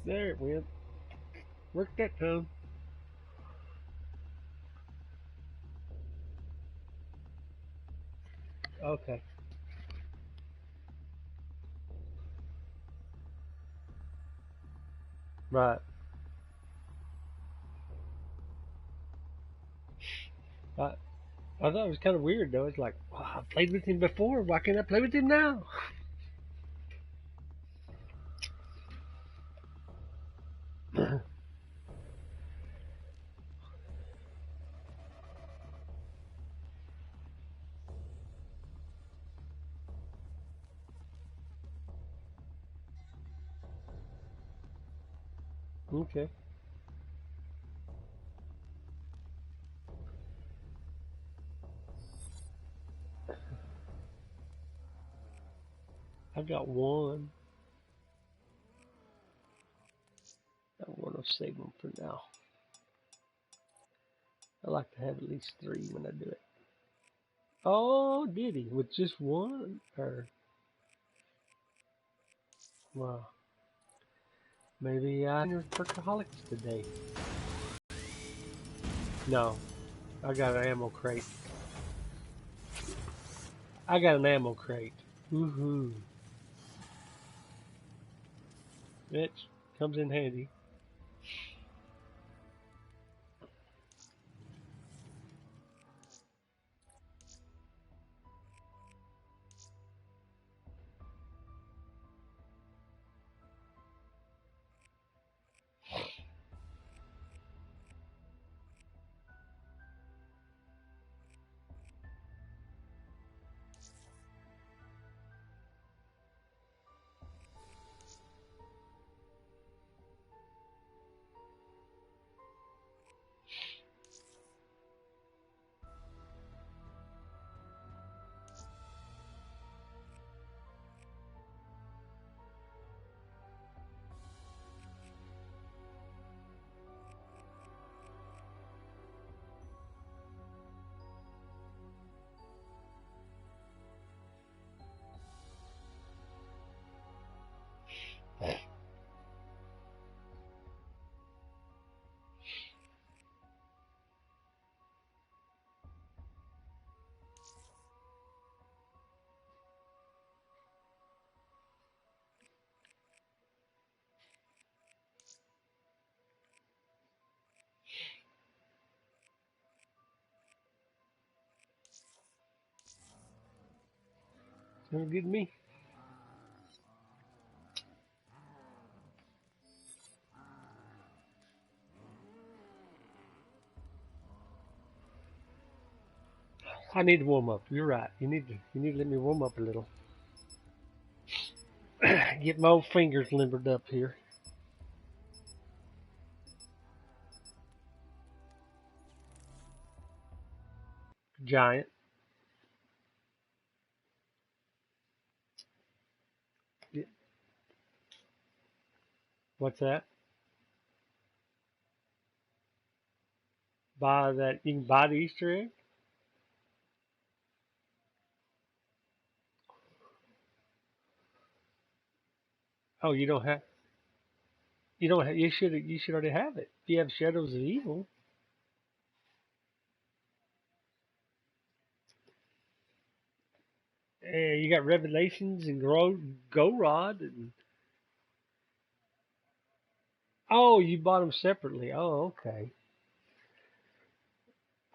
There it went. Worked that time. Okay. Right. I, I thought it was kind of weird though. It's like, well, I played with him before. Why can't I play with him now? Okay. I've got one. I want to save them for now. I like to have at least 3 when I do it. Oh, did he? With just one? Or, wow. Maybe I'm workaholics today. No. I got an ammo crate. I got an ammo crate. Woohoo. It comes in handy. Sounds good to me. I need to warm up. You're right. You need to let me warm up a little. Get my old fingers limbered up here. Giant. What's that? Buy that. You can buy the Easter egg. Oh, you don't have. You don't have. You should. You should already have it. If you have Shadows of Evil. You got Revelations and Go Rod. And, oh, you bought them separately. Oh, okay.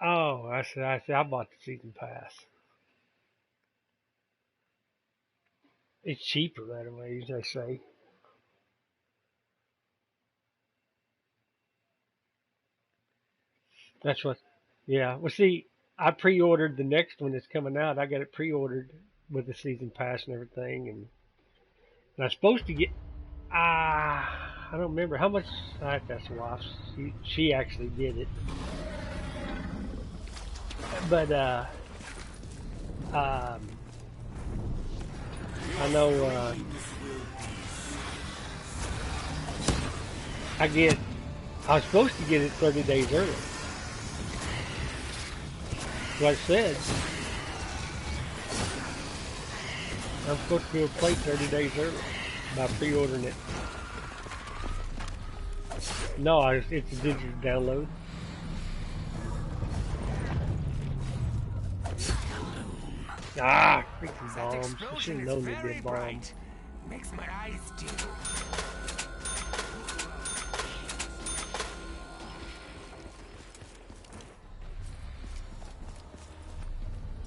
Oh, I see. I see. I bought the season pass. It's cheaper that way, as they say. That's what. Yeah. Well, see, I pre-ordered the next one that's coming out. I got it pre-ordered with the season pass and everything, and I'm supposed to get. I don't remember how much. That's why she actually did it, but um, I know I get. I was supposed to get it 30 days early. Like I said, I'm supposed to be able to play 30 days early by pre-ordering it. No, it's a digital download. Ah, freaking That bombs. I should explosion have is known there'd be a very bomb. bright. Makes my eyes tingle.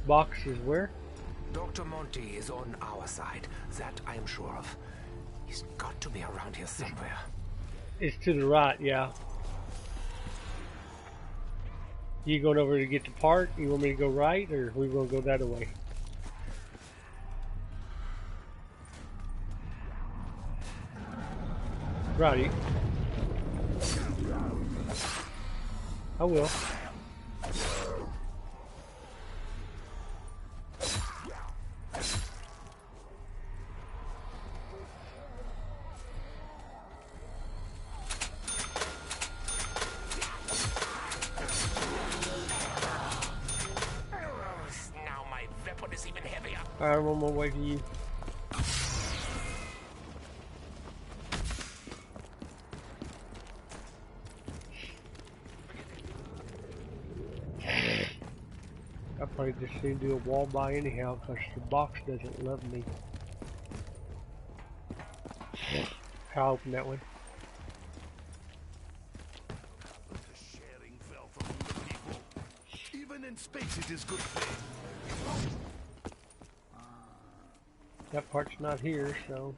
Box is where? Dr. Monty is on our side. That I am sure of. He's got to be around here somewhere. It's to the right, yeah. You going over to get the part? You want me to go right, or we gonna go that way? Righty. I will. Now my weapon is even heavier. Alright, I'm on my way to you. I probably just need to do a wall by anyhow, because the box doesn't love me. I'll open that one. The sharing fell from the people. Even in space it is good faith. That part's not here, so...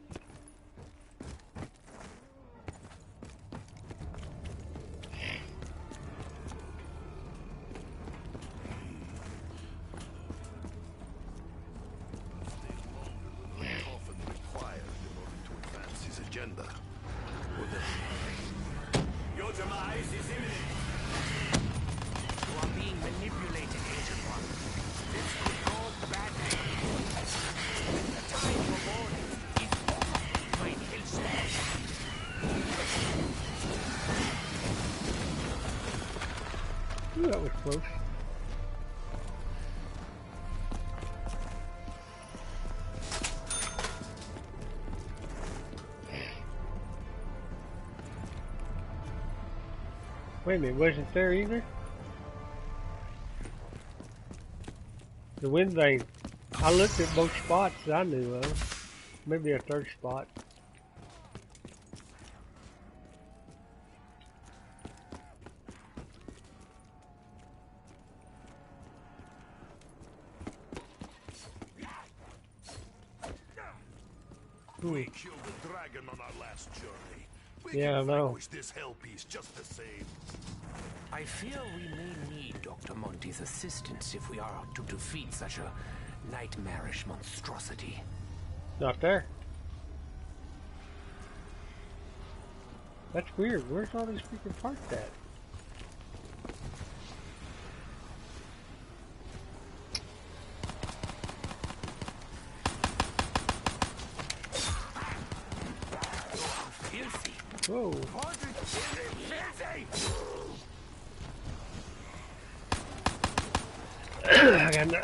Often required in order to advance his agenda. Your demise is imminent. You are being manipulated, Agent One. This could go badly. The time for warning is over. My kill Ooh, that was close. Wait a minute, wasn't there either? The wind vane. I looked at both spots that I knew of. Maybe a third spot. We killed a dragon on our last journey. We Yeah, I can know. vanquish this hell piece just the same. I fear we may need Dr. Monty's assistance if we are to defeat such a nightmarish monstrosity. Not there. That's weird. Where's all these freaking parts at? Filthy! Whoa. I got no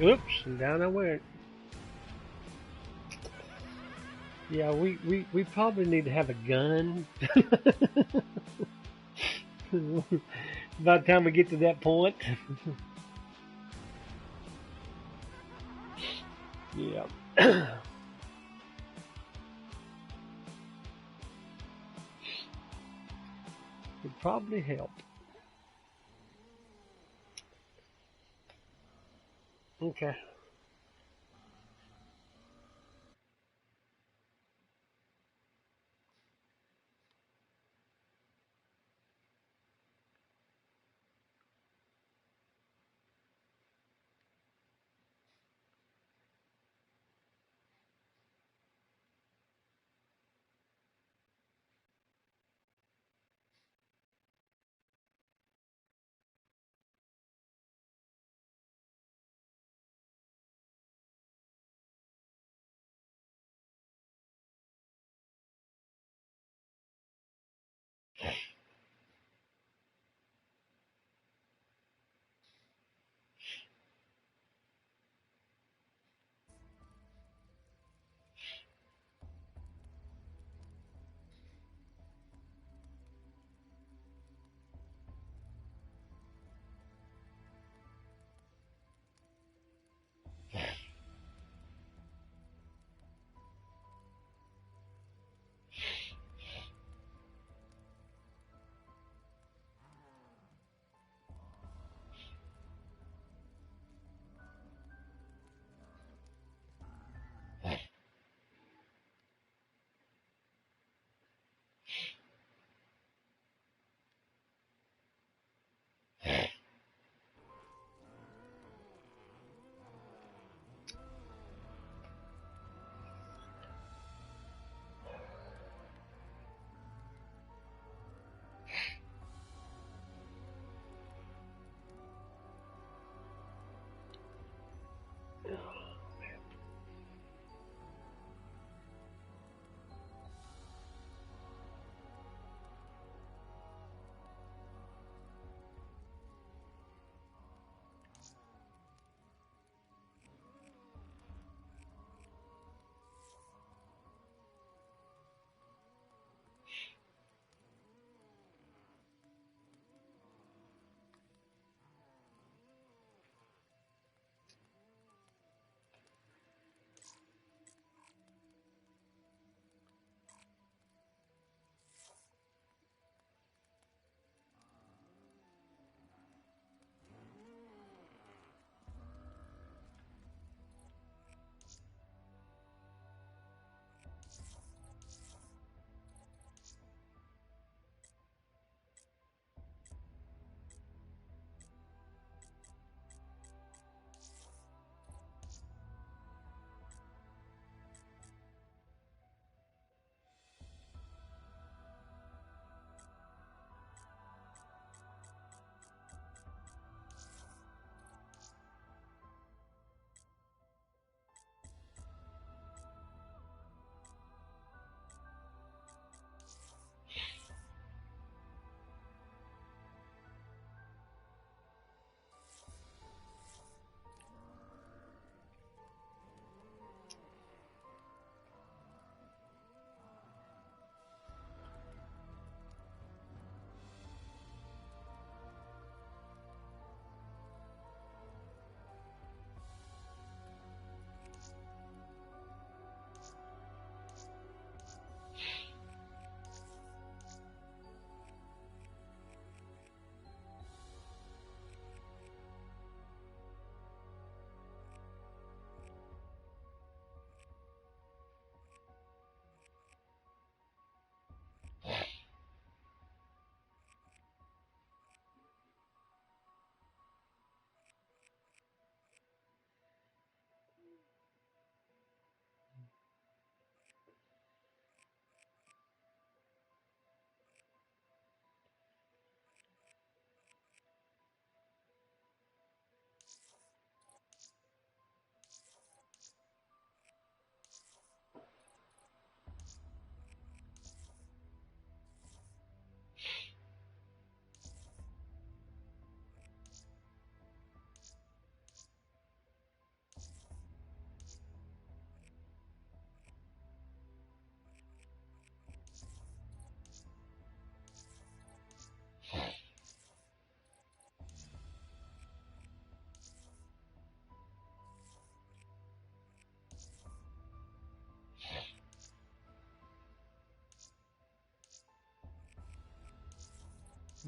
Oops, and down I went. Yeah, we probably need to have a gun. By the time we get to that point. Yeah. Would probably help. Okay.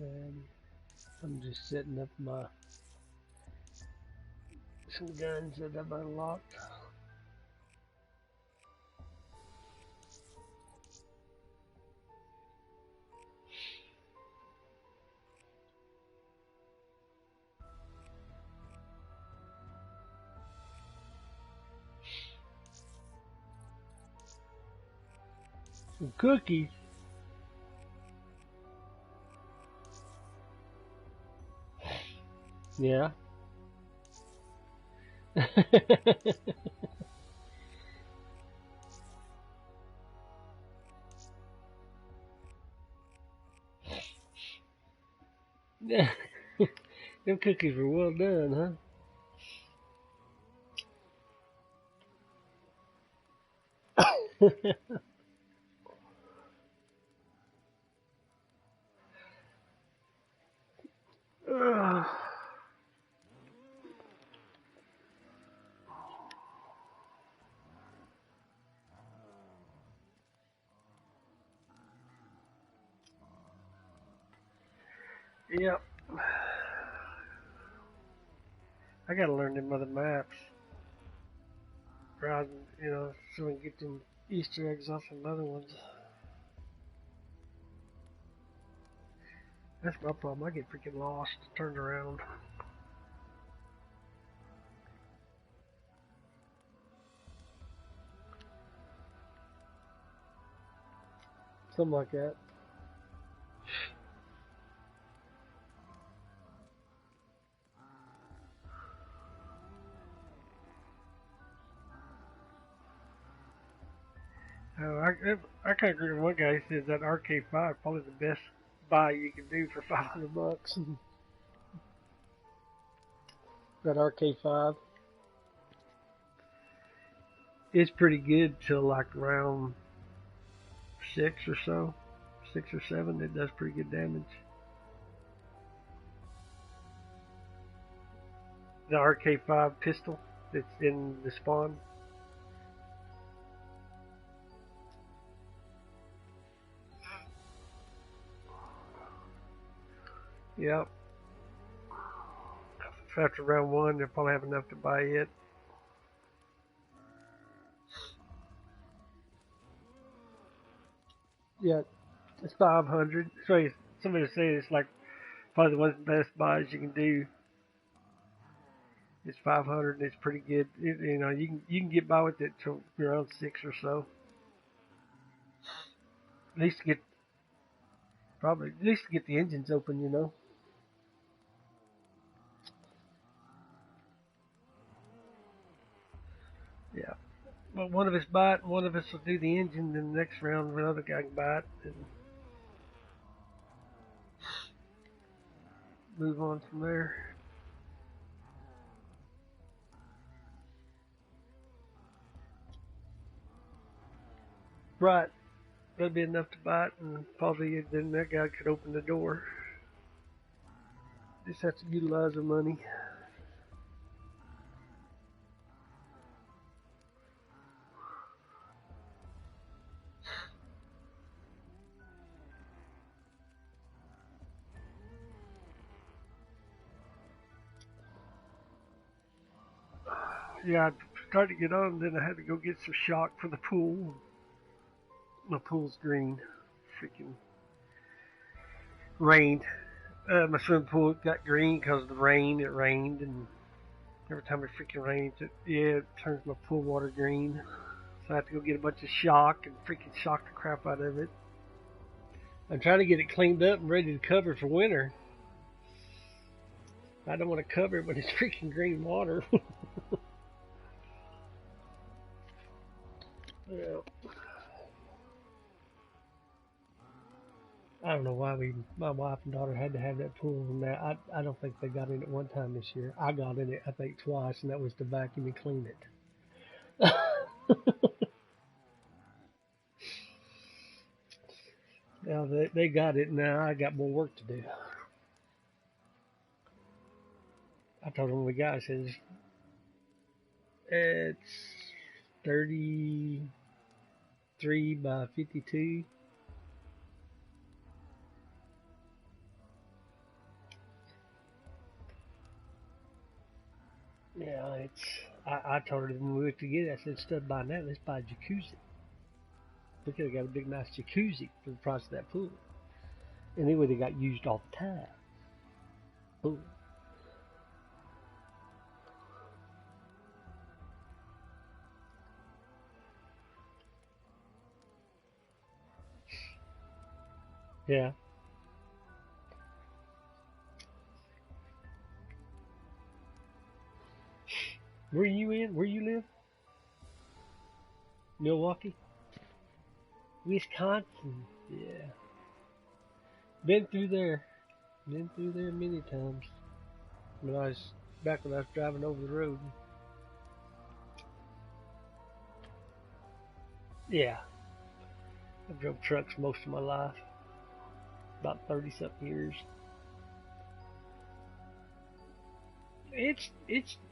And I'm just setting up some guns that I've unlocked. Some cookies. Yeah. Them cookies were well done, huh? Yep. I gotta learn them other maps. Rather than, so we can get them Easter eggs off them other ones. That's my problem. I get freaking lost, turned around. Something like that. I kind of agree with one guy. He says that RK5 probably the best buy you can do for $500. That RK5 is pretty good till like round 6 or so, 6 or 7. It does pretty good damage. The RK5 pistol that's in the spawn. Yep. After round 1, they'll probably have enough to buy it. Yeah, it's 500. So somebody was saying it's like probably one of the best buys you can do. It's 500 and it's pretty good. You can get by with it till around 6 or so. At least to get the engines open. Yeah. Well, one of us buy it, and one of us will do the engine, then the next round another guy can buy it and move on from there. Right. That'd be enough to buy it, and probably then that guy could open the door. Just have to utilize the money. Yeah, I tried to get on, then I had to go get some shock for the pool. My pool's green. Freaking rained. My swimming pool got green because of the rain. It rained, and every time it freaking rains, it turns my pool water green. So I have to go get a bunch of shock and freaking shock the crap out of it. I'm trying to get it cleaned up and ready to cover for winter. I don't want to cover it when it's freaking green water. Yeah. I don't know why my wife and daughter had to have that pool. Now I don't think they got in it one time this year. I got in it I think twice, and that was to vacuum and clean it. Now they got it. Now I got more work to do. I told them the guy says it's 33 by 52. it's. I told her when we went to get it, I said, instead of buying that, let's buy a jacuzzi. We could have got a big, nice jacuzzi for the price of that pool. And it would have got used all the time. Pool. Yeah. Where you in? Where you live? Milwaukee? Wisconsin. Yeah. Been through there. Been through there many times. When I was back when I was driving over the road. Yeah. I drove trucks most of my life. About 30 something years. It's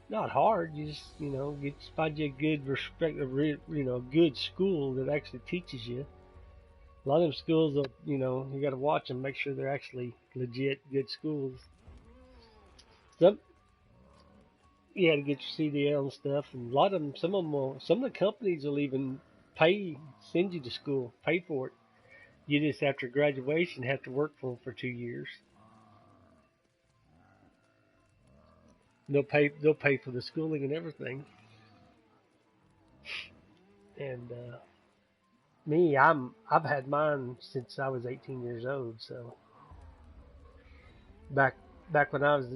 not hard. You just find you a good good school that actually teaches you. A lot of them schools, you got to watch them, make sure they're actually legit good schools. Some, you got to get your CDL and stuff, and a lot of them, some of the companies will even send you to school, pay for it. You just after graduation have to work for them for 2 years. They'll pay for the schooling and everything. And I've had mine since I was 18 years old. So back when I was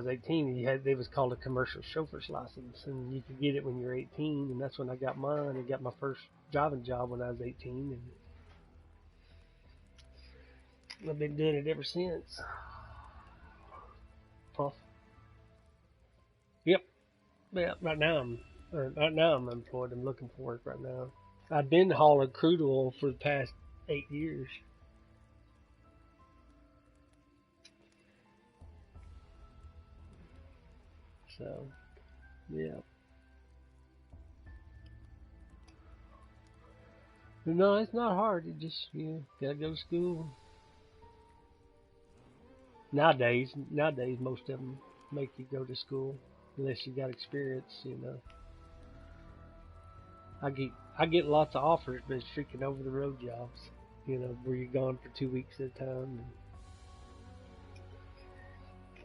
18, they was called a commercial chauffeur's license, and you could get it when you're 18, and that's when I got mine. I got my first driving job when I was 18, and I've been doing it ever since. Puff. Yep. Yeah. Right now I'm employed. I'm looking for work right now. I've been hauling crude oil for the past 8 years. So, yeah. No, it's not hard. You just, gotta go to school. Nowadays, most of them make you go to school unless you got experience. I get lots of offers, but it's freaking over the road jobs. Where you're gone for 2 weeks at a time. And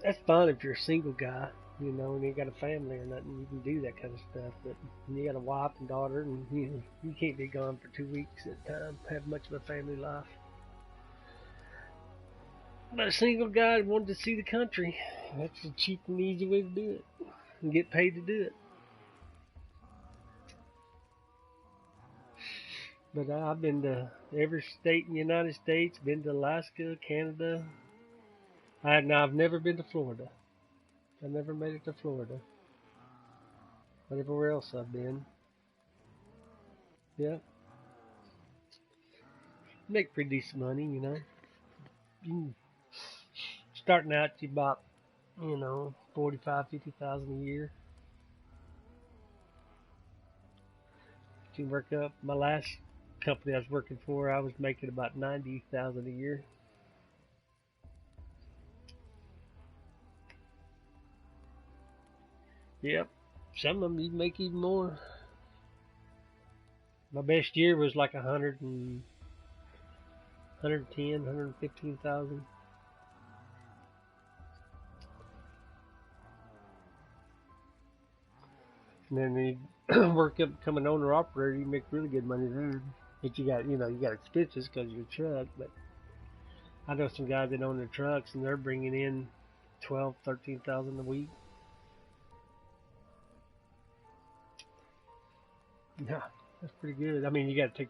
that's fine if you're a single guy, and you got a family or nothing. You can do that kind of stuff. But when you got a wife and daughter, and you can't be gone for 2 weeks at a time. Have much of a family life. But a single guy wanted to see the country. That's a cheap and easy way to do it, and get paid to do it. But I've been to every state in the United States. Been to Alaska, Canada. I've never been to Florida. I never made it to Florida. But everywhere else I've been. Yeah. Make pretty decent money, Starting out to about, 45, 50,000 a year. To work up. My last company I was working for, I was making about 90,000 a year. Yep. Some of them you make even more. My best year was like 115,000. And then you work up become an owner operator, you make really good money there. But you got expenses because of your truck. But I know some guys that own their trucks and they're bringing in 12, 13,000 a week. Yeah, that's pretty good. I mean, you got to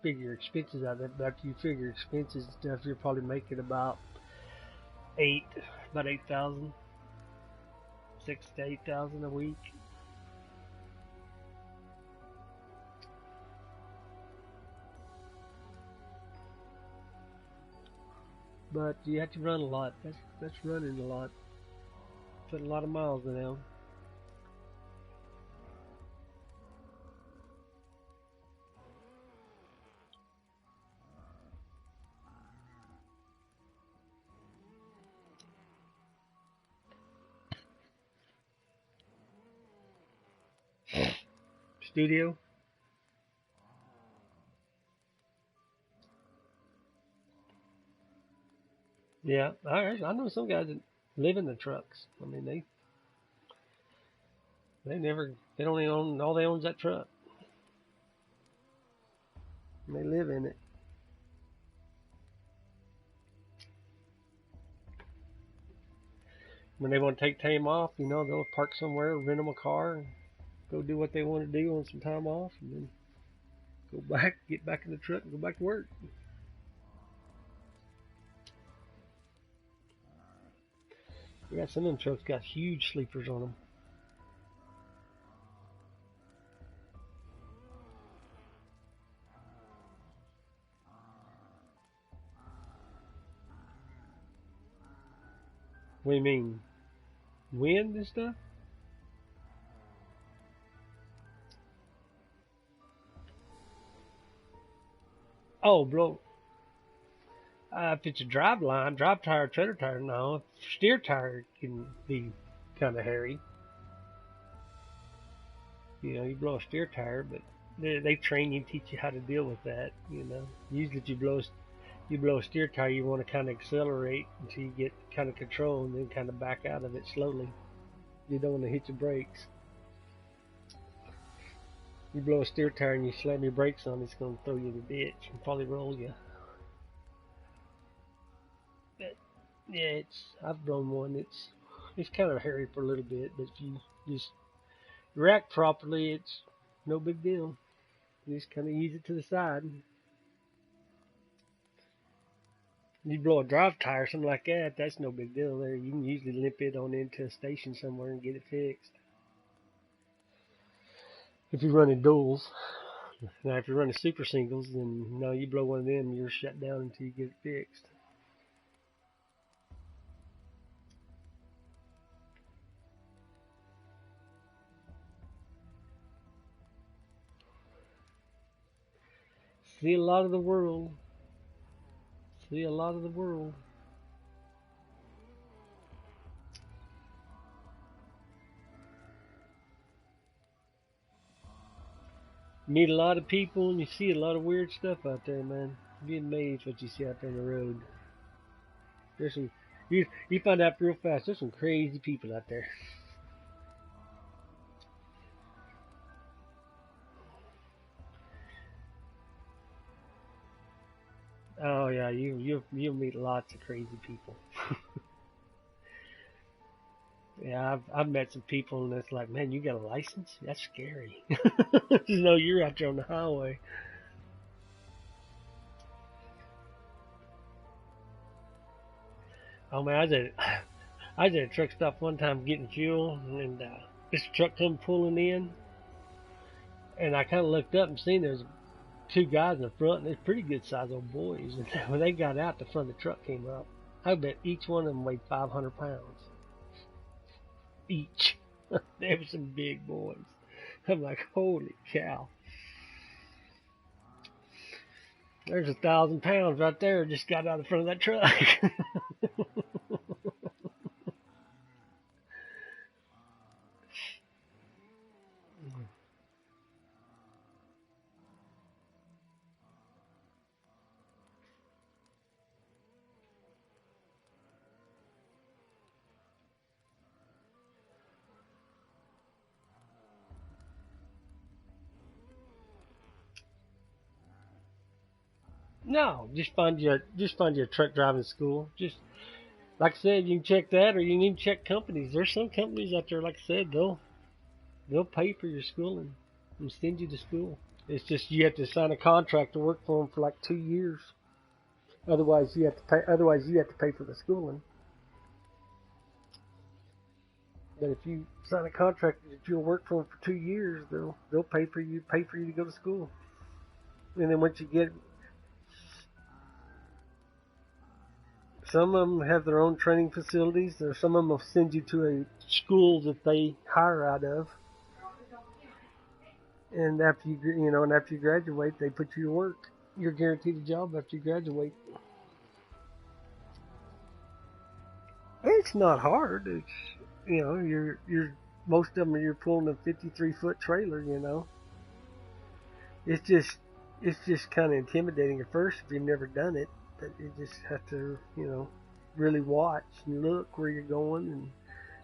figure your expenses out of it. But after you figure expenses and stuff, you're probably making about 8,000, 6,000 to 8,000 a week. But you have to run a lot. That's running a lot. Putting a lot of miles down. Studio. Yeah, I know some guys that live in the trucks. I mean, they don't even own, all they own is that truck. And they live in it. When they want to take time off, they'll park somewhere, rent them a car, and go do what they want to do on some time off, and then go back, get back in the truck, and go back to work. Yeah, some of them trucks got huge sleepers on them. What do you mean? Wind and stuff? Oh, bro. If it's a drive tire, trailer tire, no. Steer tire can be kind of hairy. You blow a steer tire, but they train you, teach you how to deal with that. Usually if you blow a steer tire, you want to kind of accelerate until you get kind of control, and then kind of back out of it slowly. You don't want to hit your brakes. You blow a steer tire and you slam your brakes on, it's going to throw you in the ditch and probably roll you. But yeah, I've blown one. It's kind of hairy for a little bit, but if you just react properly, it's no big deal. You just kind of ease it to the side. You blow a drive tire, something like that, that's no big deal there. You can usually limp it on into a station somewhere and get it fixed. If you're running duals. Now, if you're running super singles, then no, you blow one of them, you're shut down until you get it fixed. See a lot of the world. See a lot of the world. Meet a lot of people and you see a lot of weird stuff out there, man. You'd be amazed what you see out there on the road. There's some you find out real fast. There's some crazy people out there. Oh yeah, you'll meet lots of crazy people. Yeah, I've met some people and it's like, man, you got a license? That's scary. Just know you're out there on the highway. Oh man, I was at a truck stop one time getting fuel, and this truck come pulling in, and I kind of looked up and seen there's two guys in the front, and they're pretty good sized old boys. And when they got out, the front of the truck came up. I bet each one of them weighed 500 pounds each. They were some big boys. I'm like, holy cow. There's 1,000 pounds right there just got out of the front of that truck. No, just find you a truck driving school. Just like I said, you can check that, or you can even check companies. There's some companies out there, like I said, they'll pay for your schooling and send you to school. It's just you have to sign a contract to work for them for like 2 years. Otherwise, you have to pay. Otherwise, you have to pay for the schooling. But if you sign a contract that you'll work for them for 2 years, they'll pay for you to go to school. And then once you get, some of them have their own training facilities, or some of them will send you to a school that they hire out of. And after you graduate, they put you to work. You're guaranteed a job after you graduate. It's not hard. It's you're most of them you're pulling a 53-foot trailer, you know. It's just kind of intimidating at first if you've never done it, but you just have to, you know, really watch and look where you're going, and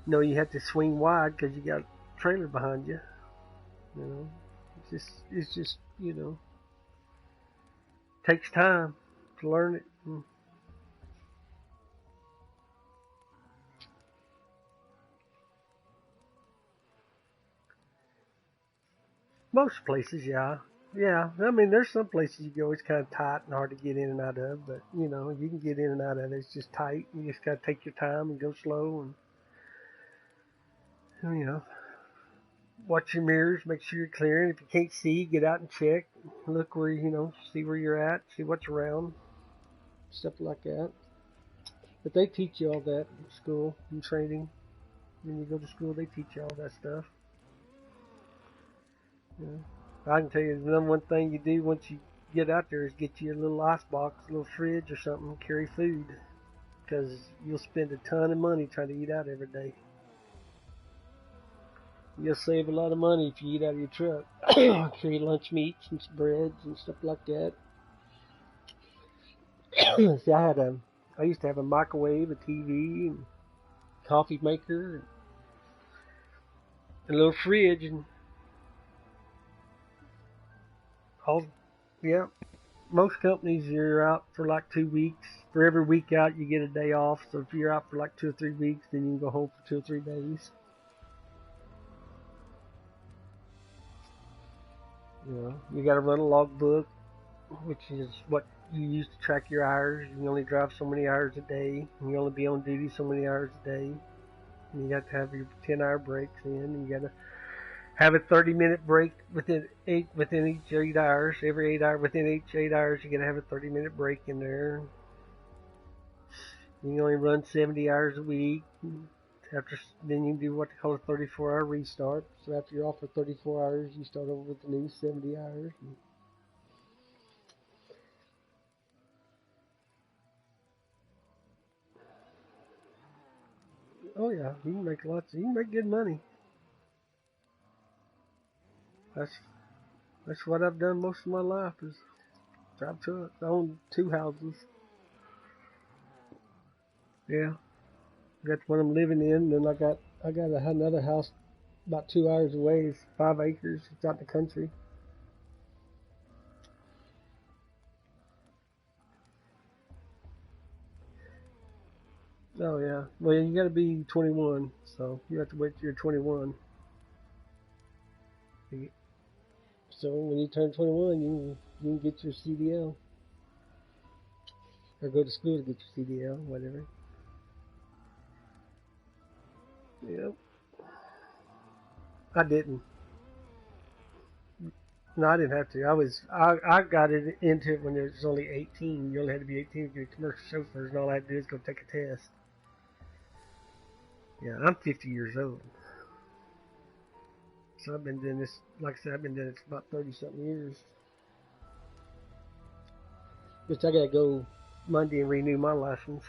know you have to swing wide because you got a trailer behind you. You know, it's just you know, takes time to learn it. Most places, yeah. Yeah, I mean, there's some places you go, it's kind of tight and hard to get in and out of, but, you know, you can get in and out of it. It's just tight. You just got to take your time and go slow and, you know, watch your mirrors, make sure you're clear. And if you can't see, get out and check. Look where, you know, see where you're at, see what's around, stuff like that. But they teach you all that in school, in training. When you go to school, they teach you all that stuff. Yeah. I can tell you the number one thing you do once you get out there is get you a little ice box, a little fridge or something, carry food. Because you'll spend a ton of money trying to eat out every day. You'll save a lot of money if you eat out of your truck. Carry lunch meats and breads and stuff like that. See, I used to have a microwave, a TV, and coffee maker, and a little fridge, and all, yeah. Most companies, you're out for like 2 weeks. For every week out, you get a day off. So if you're out for like 2 or 3 weeks, then you can go home for 2 or 3 days. You know, you got to run a logbook, which is what you use to track your hours. You can only drive so many hours a day. And you only be on duty so many hours a day. And you got to have your 10-hour breaks in. And you got to have a 30-minute break within each 8 hours. Every 8 hour within each 8 hours, you got to have a 30-minute break in there. You can only run 70 hours a week. Then you can do what they call a 34-hour restart. So after you're off for 34 hours, you start over with the new 70 hours. Oh yeah, you can make you can make good money. That's what I've done most of my life is drive trucks. I own 2 houses. Yeah, that's what I'm living in. And then I got another house about 2 hours away. It's 5 acres. It's out in the country. Oh yeah. Well, you got to be 21, so you have to wait till you're 21. So when you turn 21, you can get your CDL or go to school to get your CDL, whatever. Yep. I didn't. No, I didn't have to. I got into it when it was only 18. You only had to be 18 to be a commercial chauffeur, and all I had to do is go take a test. Yeah, I'm 50 years old. So I've been doing this, like I said, I've been doing it for about 30-something years. Which I gotta go Monday and renew my license.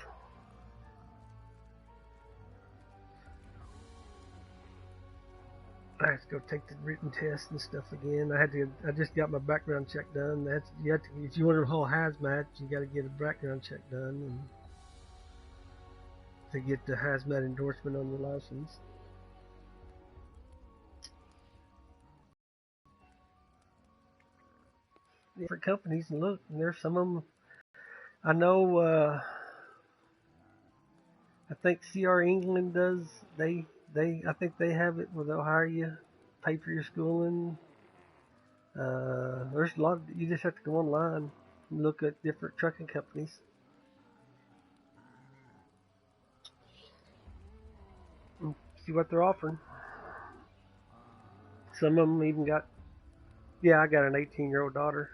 I have to go take the written test and stuff again. I just got my background check done. If you want to haul hazmat, you got to get a background check done and to get the hazmat endorsement on your license. Different companies, and look, and there's some of them. I know. I think CR England does. I think they have it where they'll hire you, pay for your schooling. There's a lot. You just have to go online and look at different trucking companies. And see what they're offering. Some of them even got. Yeah, I got an 18-year-old daughter.